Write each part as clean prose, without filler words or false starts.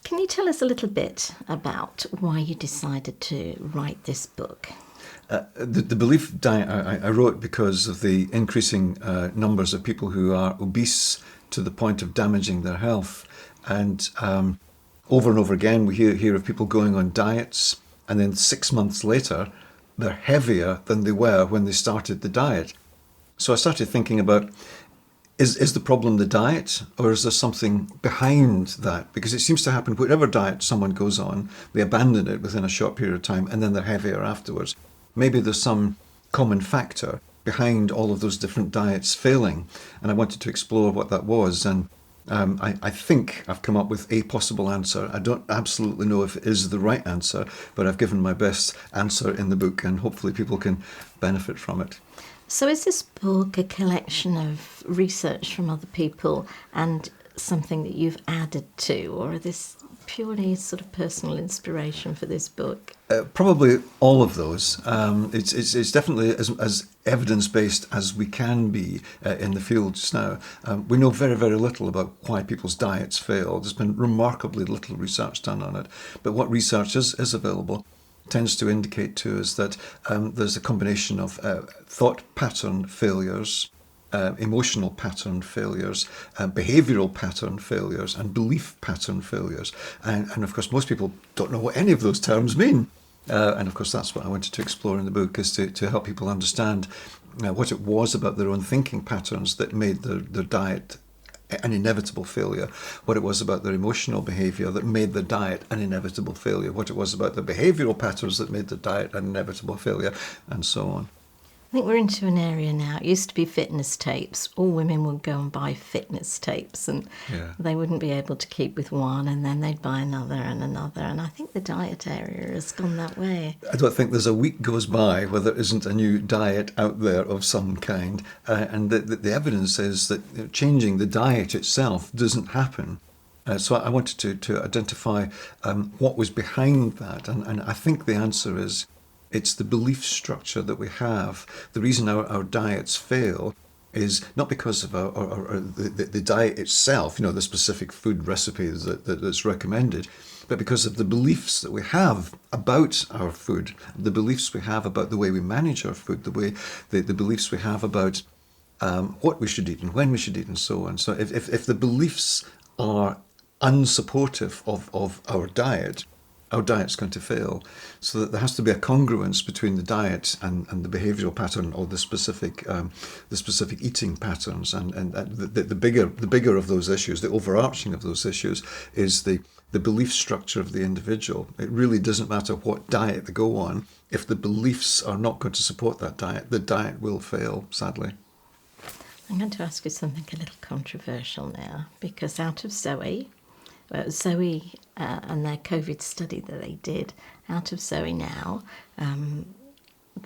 Can you tell us a little bit about why you decided to write this book? The belief diet I wrote because of the increasing numbers of people who are obese to the point of damaging their health. And over and over again, we hear of people going on diets, and then 6 months later, they're heavier than they were when they started the diet. So I started thinking about, is the problem the diet, or is there something behind that? Because it seems to happen, whatever diet someone goes on, they abandon it within a short period of time, and then they're heavier afterwards. Maybe there's some common factor behind all of those different diets failing, and I wanted to explore what that was. And I think I've come up with a possible answer. I don't absolutely know if it is the right answer, but I've given my best answer in the book, and hopefully people can benefit from it. So is this book a collection of research from other people and something that you've added to, or is this purely sort of personal inspiration for this book? Probably all of those. It's definitely as evidence-based as we can be in the field just now. We know very, very little about why people's diets fail. There's been remarkably little research done on it. But what research is available tends to indicate to us that there's a combination of thought pattern failures, emotional pattern failures, behavioural pattern failures, and belief pattern failures. And of course, most people don't know what any of those terms mean. And of course, that's what I wanted to explore in the book, is to help people understand what it was about their own thinking patterns that made their diet an inevitable failure, what it was about their emotional behaviour that made the diet an inevitable failure, what it was about the behavioural patterns that made the diet an inevitable failure, and so on. I think we're into an area now. It used to be fitness tapes. All women would go and buy fitness tapes, and they wouldn't be able to keep with one, and then they'd buy another and another. And I think the diet area has gone that way. I don't think there's a week goes by where there isn't a new diet out there of some kind. And the evidence is that changing the diet itself doesn't happen. So I wanted to identify what was behind that. And I think the answer is, it's the belief structure that we have. The reason our diets fail is not because of the diet itself, the specific food recipes that's recommended, but because of the beliefs that we have about our food, the beliefs we have about the way we manage our food, the beliefs we have about what we should eat and when we should eat and so on. So if the beliefs are unsupportive of our diet's going to fail. So that there has to be a congruence between the diet and the behavioural pattern, or the specific eating patterns. And the bigger of those issues, the overarching of those issues, is the belief structure of the individual. It really doesn't matter what diet they go on. If the beliefs are not going to support that diet, the diet will fail, sadly. I'm going to ask you something a little controversial now, because out of Zoe and their COVID study that they did, out of Zoe now,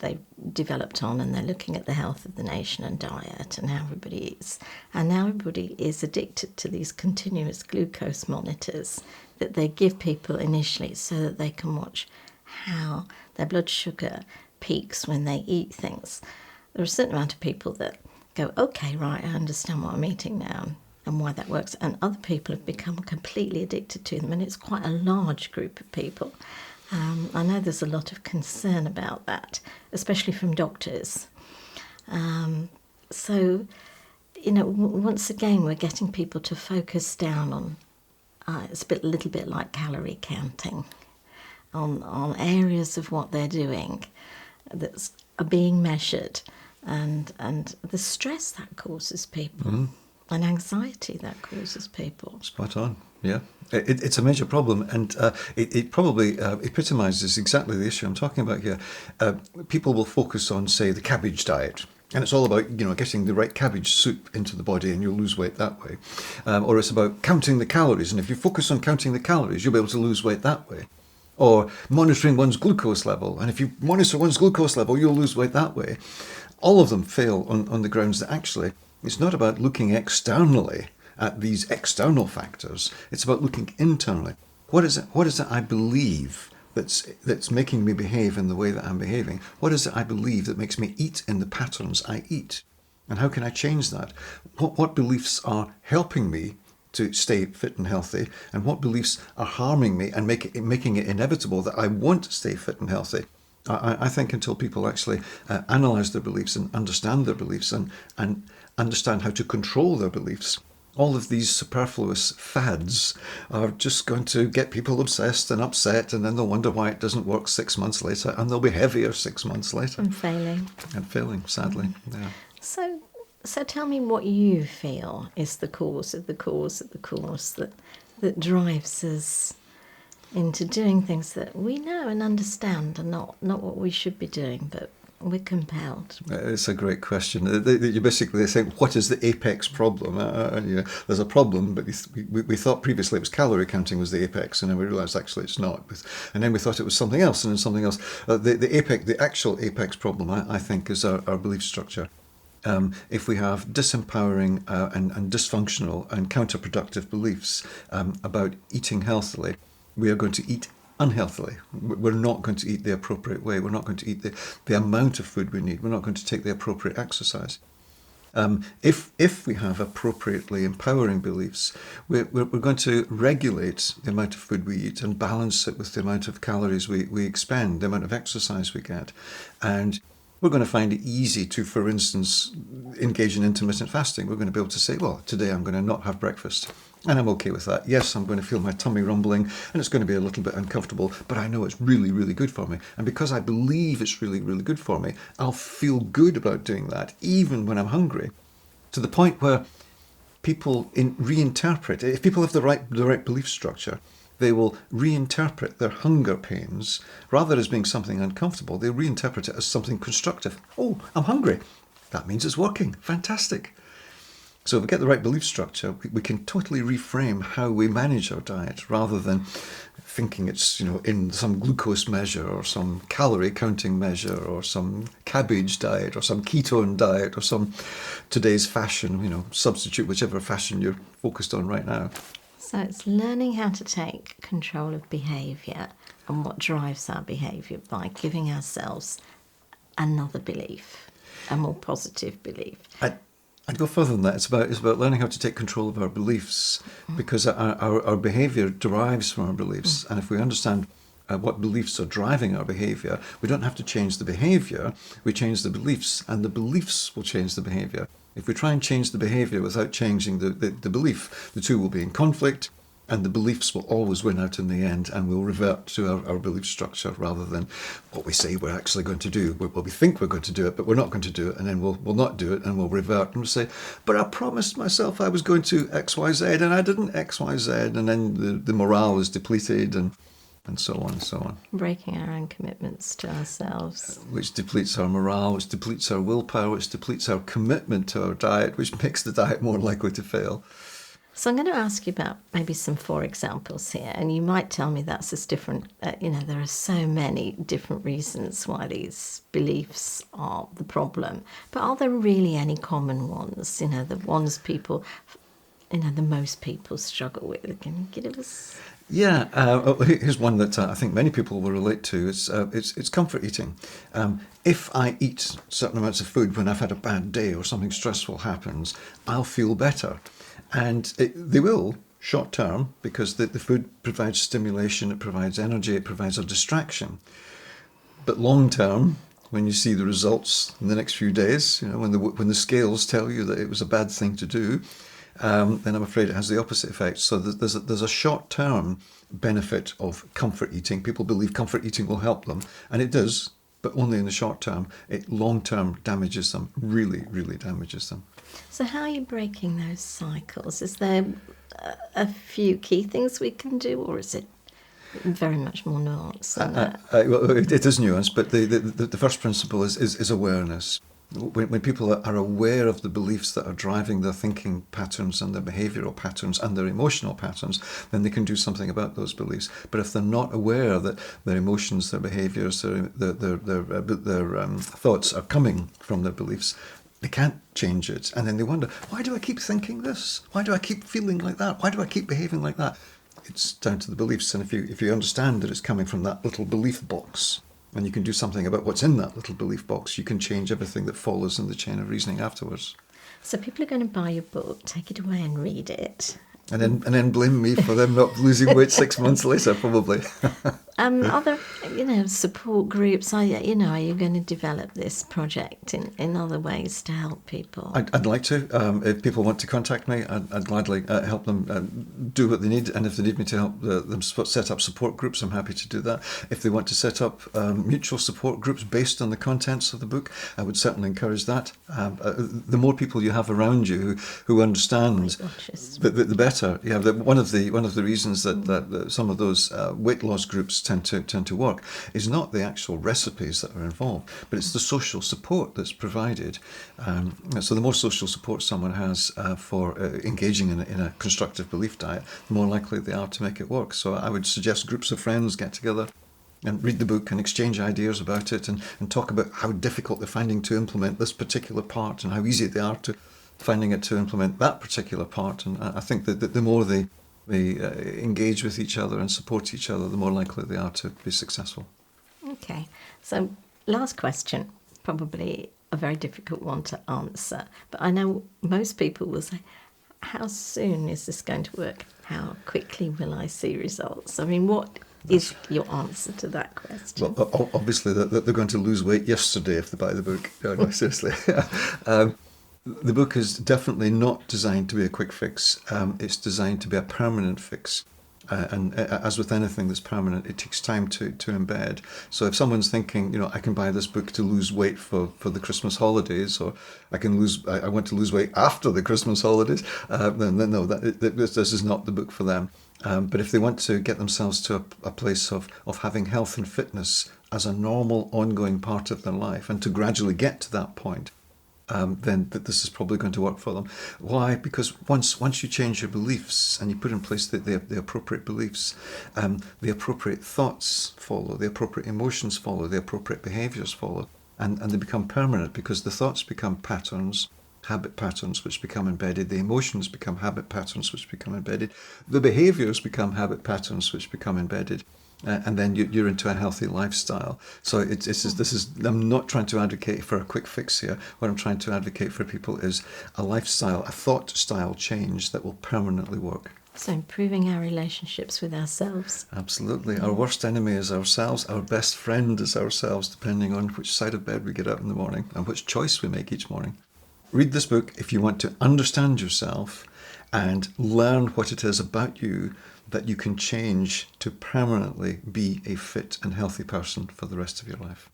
they developed on, and they're looking at the health of the nation and diet and how everybody eats. And now everybody is addicted to these continuous glucose monitors that they give people initially so that they can watch how their blood sugar peaks when they eat things. There are a certain amount of people that go, okay, right, I understand what I'm eating now and why that works. And other people have become completely addicted to them, and it's quite a large group of people. I know there's a lot of concern about that, especially from doctors. So, once again, we're getting people to focus down on, it's a little bit like calorie counting, on areas of what they're doing that are being measured, and the stress that causes people. Mm. And anxiety that causes people. Spot on, yeah. It's a major problem, and it probably epitomises exactly the issue I'm talking about here. People will focus on, say, the cabbage diet, and it's all about, getting the right cabbage soup into the body, and you'll lose weight that way. Or it's about counting the calories, and if you focus on counting the calories, you'll be able to lose weight that way. Or monitoring one's glucose level, and if you monitor one's glucose level, you'll lose weight that way. All of them fail on the grounds that actually it's not about looking externally at these external factors. It's about looking internally. What is it I believe that's making me behave in the way that I'm behaving? What is it I believe that makes me eat in the patterns I eat? And how can I change that? What beliefs are helping me to stay fit and healthy, and what beliefs are harming me and making it inevitable that I won't stay fit and healthy. I think until people actually analyse their beliefs and understand their beliefs and understand how to control their beliefs, all of these superfluous fads are just going to get people obsessed and upset, and then they'll wonder why it doesn't work 6 months later, and they'll be heavier 6 months later. And failing. And failing, sadly. Yeah. So tell me what you feel is the cause of the cause of the cause that drives us into doing things that we know and understand are not what we should be doing, but we're compelled. It's a great question. You basically say, what is the apex problem? There's a problem, but we thought previously it was calorie counting was the apex, and then we realised actually it's not. And then we thought it was something else, and then something else. The actual apex problem, I think, is our belief structure. If we have disempowering and dysfunctional and counterproductive beliefs about eating healthily, we are going to eat unhealthily. We're not going to eat the appropriate way. We're not going to eat the amount of food we need. We're not going to take the appropriate exercise. If we have appropriately empowering beliefs, we're going to regulate the amount of food we eat and balance it with the amount of calories we expend, the amount of exercise we get. And we're going to find it easy to, for instance, engage in intermittent fasting. We're going to be able to say, well, today I'm going to not have breakfast. And I'm okay with that. Yes, I'm going to feel my tummy rumbling and it's going to be a little bit uncomfortable, but I know it's really, really good for me. And because I believe it's really, really good for me, I'll feel good about doing that, even when I'm hungry, to the point where people reinterpret. If people have the right belief structure, they will reinterpret their hunger pains, rather as being something uncomfortable, they reinterpret it as something constructive. Oh, I'm hungry. That means it's working. Fantastic. So if we get the right belief structure, we can totally reframe how we manage our diet, rather than thinking it's, in some glucose measure or some calorie counting measure or some cabbage diet or some ketone diet or some today's fashion, substitute whichever fashion you're focused on right now. So it's learning how to take control of behaviour and what drives our behaviour by giving ourselves another belief, a more positive belief. I'd go further than that. It's about learning how to take control of our beliefs, because our behaviour derives from our beliefs. And if we understand what beliefs are driving our behaviour, we don't have to change the behaviour, we change the beliefs, and the beliefs will change the behaviour. If we try and change the behaviour without changing the belief, the two will be in conflict, and the beliefs will always win out in the end, and we'll revert to our belief structure rather than what we say we're actually going to do. Well, we think we're going to do it, but we're not going to do it, and then we'll not do it, and we'll revert and we'll say, but I promised myself I was going to X, Y, Z, and I didn't X, Y, Z, and then the morale is depleted, and so on and so on. Breaking our own commitments to ourselves. Which depletes our morale, which depletes our willpower, which depletes our commitment to our diet, which makes the diet more likely to fail. So I'm going to ask you about maybe some 4 examples here, and you might tell me that's as different. There are so many different reasons why these beliefs are the problem. But are there really any common ones? The ones people, the most people struggle with. Can you give us? Yeah, here's one that I think many people will relate to. It's comfort eating. If I eat certain amounts of food when I've had a bad day or something stressful happens, I'll feel better. And they will, short term, because the food provides stimulation, it provides energy, it provides a distraction. But long term, when you see the results in the next few days, when the scales tell you that it was a bad thing to do, then I'm afraid it has the opposite effect. So there's a short-term benefit of comfort eating. People believe comfort eating will help them, and it does, but only in the short term. It long-term damages them, really, really damages them. So how are you breaking those cycles? Is there a few key things we can do, or is it very much more nuanced than that? Well, it is nuanced, but the first principle is awareness. When people are aware of the beliefs that are driving their thinking patterns and their behavioural patterns and their emotional patterns, then they can do something about those beliefs. But if they're not aware that their emotions, their behaviours, their thoughts are coming from their beliefs, they can't change it. And then they wonder, why do I keep thinking this? Why do I keep feeling like that? Why do I keep behaving like that? It's down to the beliefs. And if you understand that it's coming from that little belief box, and you can do something about what's in that little belief box, you can change everything that follows in the chain of reasoning afterwards. So people are going to buy your book, take it away and read it. And then blame me for them not losing weight 6 months later, probably. Other, support groups. Are you going to develop this project in other ways to help people? I'd like to. If people want to contact me, I'd gladly help them do what they need. And if they need me to help them set up support groups, I'm happy to do that. If they want to set up mutual support groups based on the contents of the book, I would certainly encourage that. The more people you have around you who understand, the better. Yeah, one of the reasons that some of those weight loss groups tend to work is not the actual recipes that are involved, but it's the social support that's provided. So the more social support someone has for engaging in a constructive belief diet, the more likely they are to make it work. So I would suggest groups of friends get together and read the book and exchange ideas about it, and talk about how difficult they're finding to implement this particular part and how easy they are to finding it to implement that particular part. And I think that the more they engage with each other and support each other, the more likely they are to be successful. Okay, so last question, probably a very difficult one to answer, but I know most people will say, how soon is this going to work? How quickly will I see results? I mean, what is your answer to that question? Well, obviously they're going to lose weight yesterday if they buy the book. No, seriously. The book is definitely not designed to be a quick fix. It's designed to be a permanent fix. And as with anything that's permanent, it takes time to embed. So if someone's thinking, I can buy this book to lose weight for the Christmas holidays, or I want to lose weight after the Christmas holidays, then no, this is not the book for them. But if they want to get themselves to a place of having health and fitness as a normal, ongoing part of their life, and to gradually get to that point, then this is probably going to work for them. Why? Because once you change your beliefs and you put in place the appropriate beliefs, the appropriate thoughts follow, the appropriate emotions follow, the appropriate behaviours follow, and they become permanent, because the thoughts become patterns, habit patterns which become embedded, the emotions become habit patterns which become embedded, the behaviours become habit patterns which become embedded. And then you're into a healthy lifestyle. So I'm not trying to advocate for a quick fix here. What I'm trying to advocate for people is a lifestyle, a thought style change that will permanently work. So improving our relationships with ourselves. Absolutely. Our worst enemy is ourselves. Our best friend is ourselves, depending on which side of bed we get up in the morning and which choice we make each morning. Read this book if you want to understand yourself and learn what it is about you that you can change to permanently be a fit and healthy person for the rest of your life.